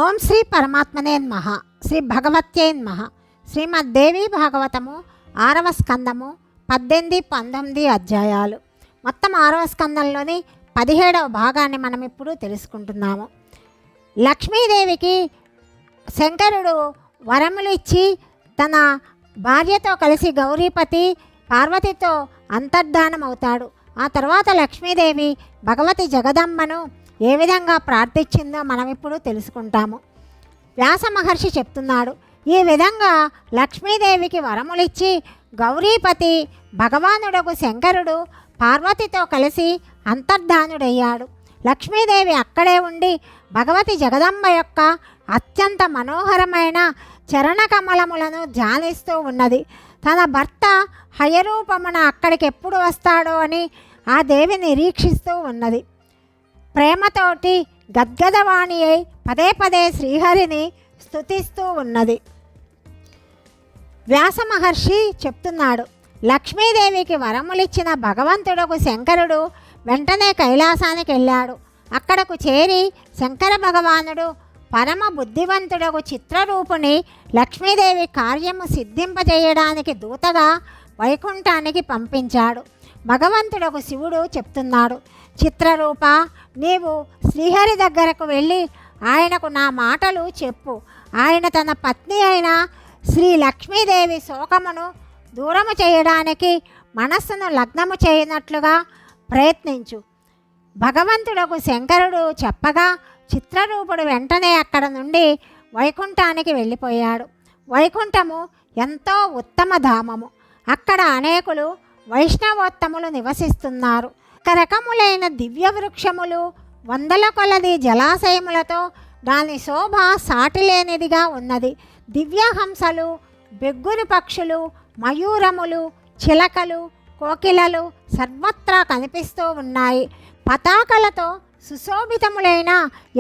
ఓం శ్రీ పరమాత్మనే నమః. శ్రీ భగవత్యే నమః. శ్రీమద్దేవి భాగవతము 6వ స్కందము 18-19 అధ్యాయాలు. మొత్తం 6వ స్కందంలోని 17వ భాగాన్ని మనం ఇప్పుడు తెలుసుకుంటున్నాము. లక్ష్మీదేవికి శంకరుడు వరములు ఇచ్చి తన భార్యతో కలిసి గౌరీపతి పార్వతితో అంతర్ధానం అవుతాడు. ఆ తర్వాత లక్ష్మీదేవి భగవతి జగదంబను ఏ విధంగా ప్రార్థించిందో మనం ఇప్పుడు తెలుసుకుంటాము. వ్యాస మహర్షి చెప్తున్నాడు, ఈ విధంగా లక్ష్మీదేవికి వరములిచ్చి గౌరీపతి భగవానుడకు శంకరుడు పార్వతితో కలిసి అంతర్ధానుడయ్యాడు. లక్ష్మీదేవి అక్కడే ఉండి భగవతి జగదంబ యొక్క అత్యంత మనోహరమైన చరణ కమలములను ధ్యానిస్తూ ఉన్నది. తన భర్త హయరూపమున అక్కడికి ఎప్పుడు వస్తాడో అని ఆ దేవి నిరీక్షిస్తూ ఉన్నది. ప్రేమతోటి గద్గదవాణి అయి పదే పదే శ్రీహరిని స్తుతిస్తూ ఉన్నది. వ్యాస మహర్షి చెప్తున్నాడు, లక్ష్మీదేవికి వరములిచ్చిన భగవంతుడకు శంకరుడు వెంటనే కైలాసానికి వెళ్ళాడు. అక్కడకు చేరి శంకర భగవానుడు పరమ బుద్ధివంతుడకు చిత్రరూపుని లక్ష్మీదేవి కార్యము సిద్ధింపజేయడానికి దూతగా వైకుంఠానికి పంపించాడు. భగవంతుడకు శివుడు చెప్తున్నాడు, చిత్రరూప, నీవు శ్రీహరి దగ్గరకు వెళ్ళి ఆయనకు నా మాటలు చెప్పు. ఆయన తన పత్ని అయిన శ్రీ లక్ష్మీదేవి శోకమును దూరము చేయడానికి మనస్సును లగ్నము చేయనట్లుగా ప్రయత్నించు. భగవంతుడకు శంకరుడు చెప్పగా చిత్రరూపుడు వెంటనే అక్కడ నుండి వైకుంఠానికి వెళ్ళిపోయాడు. వైకుంఠము ఎంతో ఉత్తమ ధామము. అక్కడ అనేకులు వైష్ణవోత్తములు నివసిస్తున్నారు. రకరకములైన దివ్య వృక్షములు, వందల కొలది జలాశయములతో దాని శోభ సాటిలేనిదిగా ఉన్నది. దివ్యహంసలు, బెగ్గురు పక్షులు, మయూరములు, చిలకలు, కోకిలలు సర్వత్రా కనిపిస్తూ ఉన్నాయి. పతాకలతో సుశోభితములైన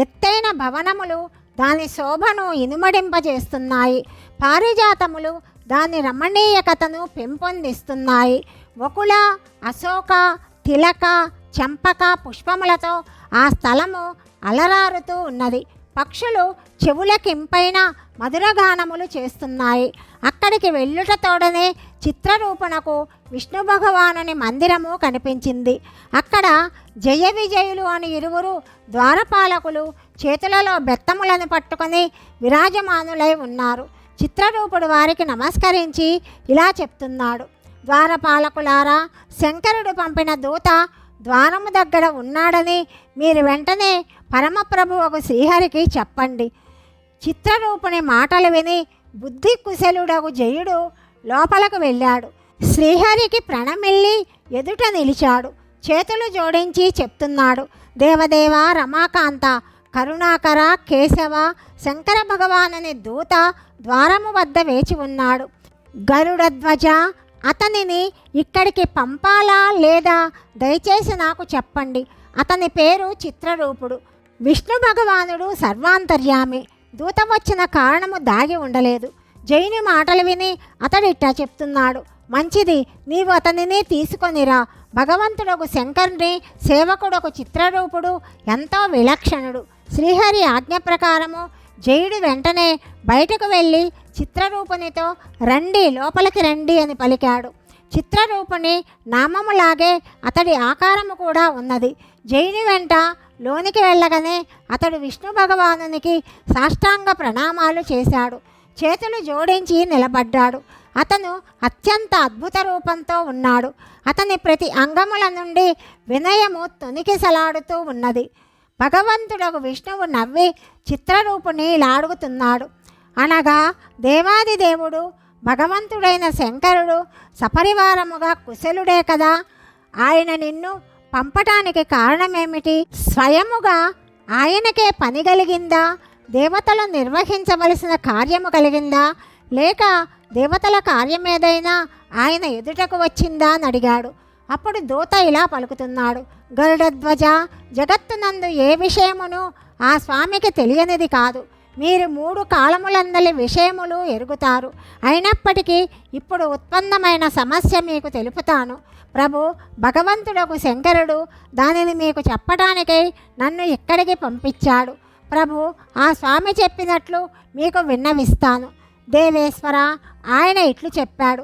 ఎత్తైన భవనములు దాని శోభను ఇనుమడింపజేస్తున్నాయి. పారిజాతములు దాని రమణీయకతను పెంపొందిస్తున్నాయి. వకుల, అశోక, తిలక, చంపక పుష్పములతో ఆ స్థలము అలరారుతూ ఉన్నది. పక్షులు చెవులకింపైన మధురగానములు చేస్తున్నాయి. అక్కడికి వెళ్ళుటతోడనే చిత్రరూపణకు విష్ణు భగవానుని మందిరము కనిపించింది. అక్కడ జయ విజయులు అని ఇరువురు ద్వారపాలకులు చేతులలో బెత్తములను పట్టుకొని విరాజమానులై ఉన్నారు. చిత్రరూపుడు వారికి నమస్కరించి ఇలా చెప్తున్నాడు, ద్వారపాలకులారా, శంకరుడు పంపిన దూత ద్వారము దగ్గర ఉన్నాడని మీరు వెంటనే పరమప్రభువుకు శ్రీహరికి చెప్పండి. చిత్రరూపుని మాటలు విని బుద్ధి కుశలుడగు జయుడు లోపలకు వెళ్ళాడు. శ్రీహరికి ప్రణమిల్లి ఎదుట నిలిచాడు. చేతులు జోడించి చెప్తున్నాడు, దేవదేవ, రమాకాంత, కరుణాకర, కేశవ, శంకర భగవానుని దూత ద్వారము వద్ద వేచి ఉన్నాడు. గరుడధ్వజ, అతనిని ఇక్కడికి పంపాలా లేదా దయచేసి నాకు చెప్పండి. అతని పేరు చిత్రరూపుడు. విష్ణు భగవానుడు సర్వాంతర్యామి. దూత వచ్చిన కారణము దాగి ఉండలేదు. జైని మాటలు విని అతడిట్టా చెప్తున్నాడు, మంచిది, నీవు అతనిని తీసుకొనిరా. భగవంతుడకు శంకరుని సేవకుడకు చిత్రరూపుడు ఎంతో విలక్షణుడు. శ్రీహరి ఆజ్ఞ ప్రకారము జయుడు వెంటనే బయటకు వెళ్ళి చిత్రరూపునితో రండి, లోపలికి రండి అని పలికాడు. చిత్రరూపుని నామములాగే అతడి ఆకారము కూడా ఉన్నది. జయుని వెంట లోనికి వెళ్ళగానే అతడు విష్ణు భగవానునికి సాష్టాంగ ప్రణామాలు చేశాడు. చేతులు జోడించి నిలబడ్డాడు. అతను అత్యంత అద్భుత రూపంతో ఉన్నాడు. అతని ప్రతి అంగముల నుండి వినయము తొణికిసలాడుతూ ఉన్నది. భగవంతుడకు విష్ణువు నవ్వి చిత్రరూపుని ఇలా అడుగుతున్నాడు, అనగా దేవాదిదేవుడు భగవంతుడైన శంకరుడు సపరివారముగా కుశలుడే కదా. ఆయన నిన్ను పంపటానికి కారణమేమిటి? స్వయముగా ఆయనకే పని కలిగిందా? దేవతలు నిర్వహించవలసిన కార్యము కలిగిందా? లేక దేవతల కార్యమేదైనా ఆయన ఎదుటకు వచ్చిందా అని అడిగాడు. అప్పుడు దూత ఇలా పలుకుతున్నాడు, గరుడధ్వజ, జగత్తునందు ఏ విషయమును ఆ స్వామికి తెలియనిది కాదు. మీరు 3 కాలములందలి విషయములు ఎరుగుతారు. అయినప్పటికీ ఇప్పుడు ఉత్పన్నమైన సమస్య మీకు తెలుపుతాను. ప్రభు, భగవంతుడకు శంకరుడు దానిని మీకు చెప్పడానికై నన్ను ఇక్కడికి పంపించాడు. ప్రభు, ఆ స్వామి చెప్పినట్లు మీకు విన్నవిస్తాను. దేవేశ్వర, ఆయన ఇట్లు చెప్పాడు.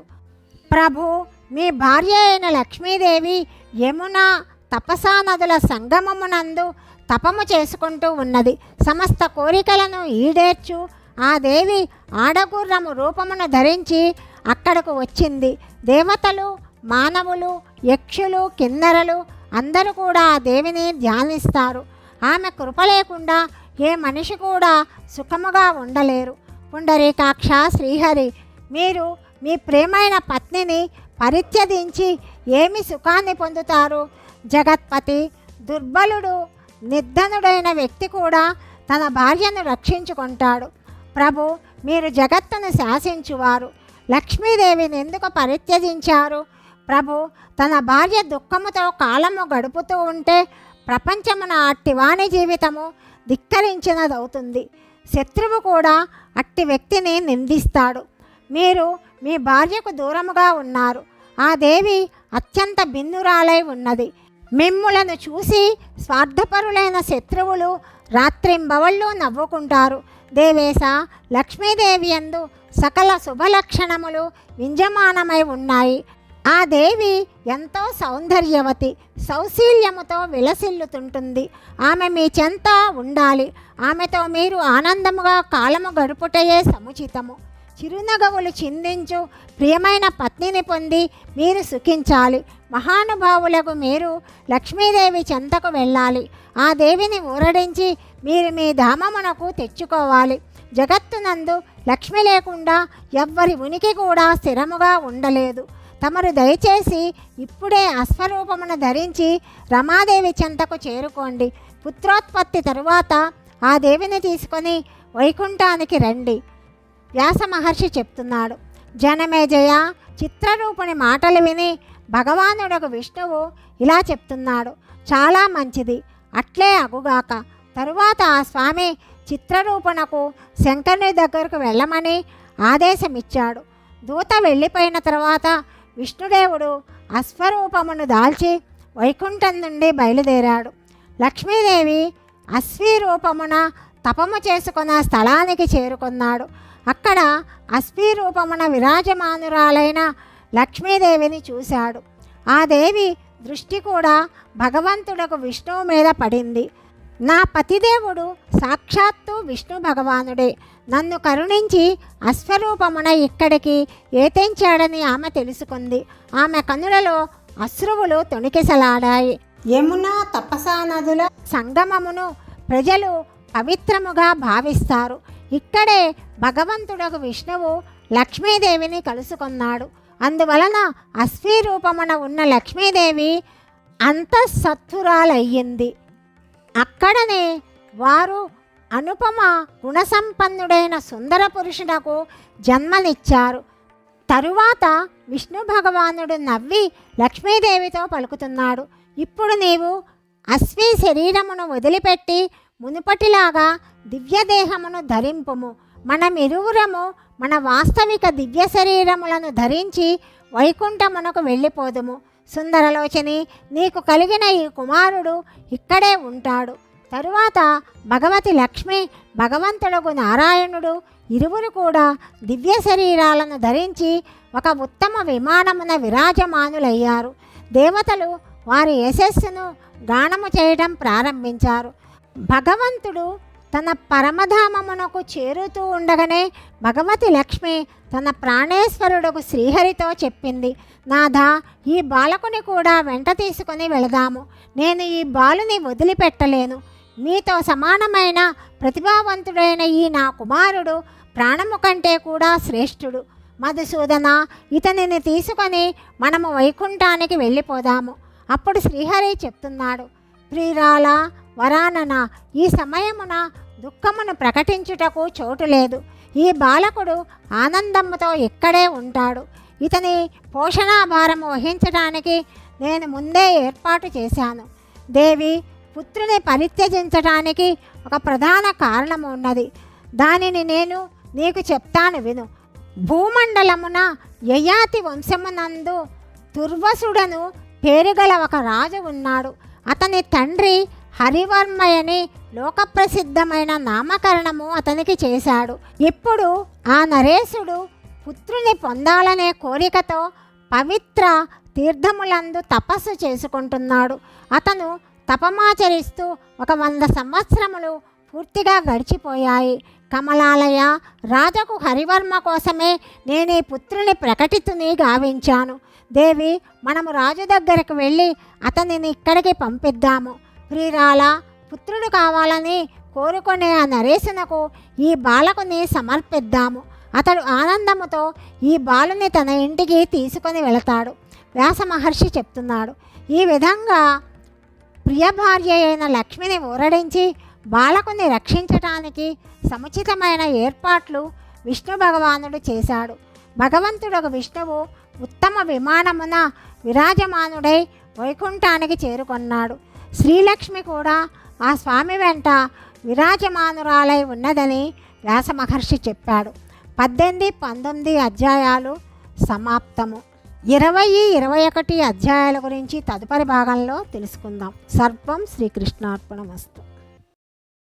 ప్రభు, మీ భార్య అయిన లక్ష్మీదేవి యమున తపసా నదుల సంగమమునందు తపము చేసుకుంటూ ఉన్నది. సమస్త కోరికలను ఈడేర్చు ఆ దేవి ఆడగుర్రము రూపమును ధరించి అక్కడకు వచ్చింది. దేవతలు, మానవులు, యక్షులు, కిన్నెరలు అందరూ కూడా ఆ దేవిని ధ్యానిస్తారు. ఆమె కృప లేకుండా ఏ మనిషి కూడా సుఖముగా ఉండలేరు. పుండరీకాక్ష శ్రీహరి, మీరు మీ ప్రేమైన పత్నిని పరిత్యజించి ఏమి సుఖాన్ని పొందుతారు? జగత్పతి, దుర్బలుడు, నిర్ధనుడైన వ్యక్తి కూడా తన భార్యను రక్షించుకుంటాడు. ప్రభు, మీరు జగత్తును శాసించువారు. లక్ష్మీదేవిని ఎందుకు పరిత్యజించారు? ప్రభు, తన భార్య దుఃఖముతో కాలము గడుపుతూ ఉంటే ప్రపంచమున అట్టివాని జీవితము ధిక్కరించినదవుతుంది. శత్రువు కూడా అట్టి వ్యక్తిని నిందిస్తాడు. మీరు మీ భార్యకు దూరముగా ఉన్నారు. ఆ దేవి అత్యంత భిన్నురాలై ఉన్నది. మిమ్ములను చూసి స్వార్థపరులైన శత్రువులు రాత్రింబవళ్ళు నవ్వుకుంటారు. దేవేశ, లక్ష్మీదేవి యందు సకల శుభలక్షణములు వింజమానమై ఉన్నాయి. ఆ దేవి ఎంతో సౌందర్యవతి, సౌశీల్యముతో విలసిల్లుతుంటుంది. ఆమె మీ చెంత ఉండాలి. ఆమెతో మీరు ఆనందముగా కాలము గడుపుటయే సముచితము. చిరునగవులు చిందించు ప్రియమైన పత్నిని పొంది మీరు సుఖించాలి. మహానుభావులకు మీరు లక్ష్మీదేవి చెంతకు వెళ్ళాలి. ఆ దేవిని ఊరడించి మీరు మీ ధామమునకు తెచ్చుకోవాలి. జగత్తునందు లక్ష్మి లేకుండా ఎవ్వరి ఉనికి కూడా స్థిరముగా ఉండలేదు. తమరు దయచేసి ఇప్పుడే అశ్వరూపమును ధరించి రమాదేవి చెంతకు చేరుకోండి. పుత్రోత్పత్తి తరువాత ఆ దేవిని తీసుకొని వైకుంఠానికి రండి. వ్యాస మహర్షి చెప్తున్నాడు. జనమేజయ, చిత్రరూపుని మాటలు విని భగవానుడకు విష్ణువు ఇలా చెప్తున్నాడు. చాలా మంచిది, అట్లే అగుగాక. తరువాత ఆ స్వామి చిత్రరూపణకు శంకరుని దగ్గరకు వెళ్ళమని ఆదేశమిచ్చాడు. దూత వెళ్ళిపోయిన తర్వాత విష్ణుదేవుడు అశ్వరూపమును దాల్చి వైకుంఠం నుండి బయలుదేరాడు. లక్ష్మీదేవి అశ్వీ రూపమున తపము చేసుకున్న స్థలానికి చేరుకున్నాడు. అక్కడ అశ్వీ రూపమున విరాజమానురాలైన లక్ష్మీదేవిని చూశాడు. ఆ దేవి దృష్టి కూడా భగవంతుడకు విష్ణువు మీద పడింది. నా పతిదేవుడు సాక్షాత్తు విష్ణు భగవానుడే. నన్ను కరుణించి అశ్వరూపమున ఇక్కడికి ఏతెంచాడని ఆమె తెలుసుకుంది. ఆమె కనులలో అశ్రువులు తొణికిసలాడాయి. యమునా తపసా నదుల సంగమమును ప్రజలు పవిత్రముగా భావిస్తారు. ఇక్కడే భగవంతుడకు విష్ణువు లక్ష్మీదేవిని కలుసుకున్నాడు. అందువలన అశ్వీ రూపమున ఉన్న లక్ష్మీదేవి అంతఃసత్తురాలయ్యింది. అక్కడనే వారు అనుపమ గుణసంపన్నుడైన సుందర పురుషునకు జన్మనిచ్చారు. తరువాత విష్ణు భగవానుడు నవ్వి లక్ష్మీదేవితో పలుకుతున్నాడు. ఇప్పుడు నీవు అశ్వీ శరీరమును వదిలిపెట్టి మునుపటిలాగా దివ్యదేహమును ధరింపుము. మనమిరువురము మన వాస్తవిక దివ్య శరీరములను ధరించి వైకుంఠమునకు వెళ్ళిపోదుము. సుందరలోచని, నీకు కలిగిన ఈ కుమారుడు ఇక్కడే ఉంటాడు. తరువాత భగవతి లక్ష్మి, భగవంతుడకు నారాయణుడు ఇరువురు కూడా దివ్య శరీరాలను ధరించి ఒక ఉత్తమ విమానమున విరాజమానులయ్యారు. దేవతలు వారి యశస్సును గానము చేయడం ప్రారంభించారు. భగవంతుడు తన పరమధామమునకు చేరుతూ ఉండగానే భగవతి లక్ష్మి తన ప్రాణేశ్వరుడుకు శ్రీహరితో చెప్పింది. నాథా, ఈ బాలకుని కూడా వెంట తీసుకుని వెళదాము. నేను ఈ బాలుని వదిలిపెట్టలేను. మీతో సమానమైన ప్రతిభావంతుడైన ఈ నా కుమారుడు ప్రాణము కంటే కూడా శ్రేష్ఠుడు. మధుసూదన, ఇతనిని తీసుకొని మనము వైకుంఠానికి వెళ్ళిపోదాము. అప్పుడు శ్రీహరి చెప్తున్నాడు. ప్రియురాల, వరానన, ఈ సమయమున దుఃఖమును ప్రకటించుటకు చోటు లేదు. ఈ బాలకుడు ఆనందముతో ఇక్కడే ఉంటాడు. ఇతని పోషణాభారము వహించడానికి నేను ముందే ఏర్పాటు చేశాను. దేవి, పుత్రుని పరిత్యజించడానికి ఒక ప్రధాన కారణము ఉన్నది. దానిని నేను నీకు చెప్తాను విను. భూమండలమున యయాతి వంశమునందు తుర్వసుడను పేరుగల ఒక రాజు ఉన్నాడు. అతని తండ్రి హరివర్మయని లోకప్రసిద్ధమైన నామకరణము అతనికి చేశాడు. ఇప్పుడు ఆ నరేశుడు పుత్రుని పొందాలనే కోరికతో పవిత్ర తీర్థములందు తపస్సు చేసుకుంటున్నాడు. అతను తపమాచరిస్తూ 100 సంవత్సరములు పూర్తిగా గడిచిపోయాయి. కమలాలయ రాజకు హరివర్మ కోసమే నేను ఈ పుత్రుని ప్రకటితుని గావించాను. దేవి, మనము రాజు దగ్గరకు వెళ్ళి అతనిని ఇక్కడికి పంపిద్దాము. ప్రియురాల, పుత్రుడు కావాలని కోరుకునే ఆ నరేశునకు ఈ బాలకుని సమర్పిద్దాము. అతడు ఆనందముతో ఈ బాలుని తన ఇంటికి తీసుకొని వెళతాడు. వ్యాస మహర్షి చెప్తున్నాడు. ఈ విధంగా ప్రియ భార్య అయిన లక్ష్మిని ఊరడించి బాలకుని రక్షించటానికి సముచితమైన ఏర్పాట్లు విష్ణు భగవానుడు చేశాడు. భగవంతుడు విష్ణువు ఉత్తమ విమానమున విరాజమానుడై వైకుంఠానికి చేరుకొన్నాడు. శ్రీలక్ష్మి కూడా ఆ స్వామి వెంట విరాజమానురాలై ఉన్నదని వ్యాస మహర్షి చెప్పాడు. 18, 19 అధ్యాయాలు సమాప్తము. 20, 21 అధ్యాయాల గురించి తదుపరి భాగంలో తెలుసుకుందాం. సర్వం శ్రీకృష్ణార్పణమస్తు.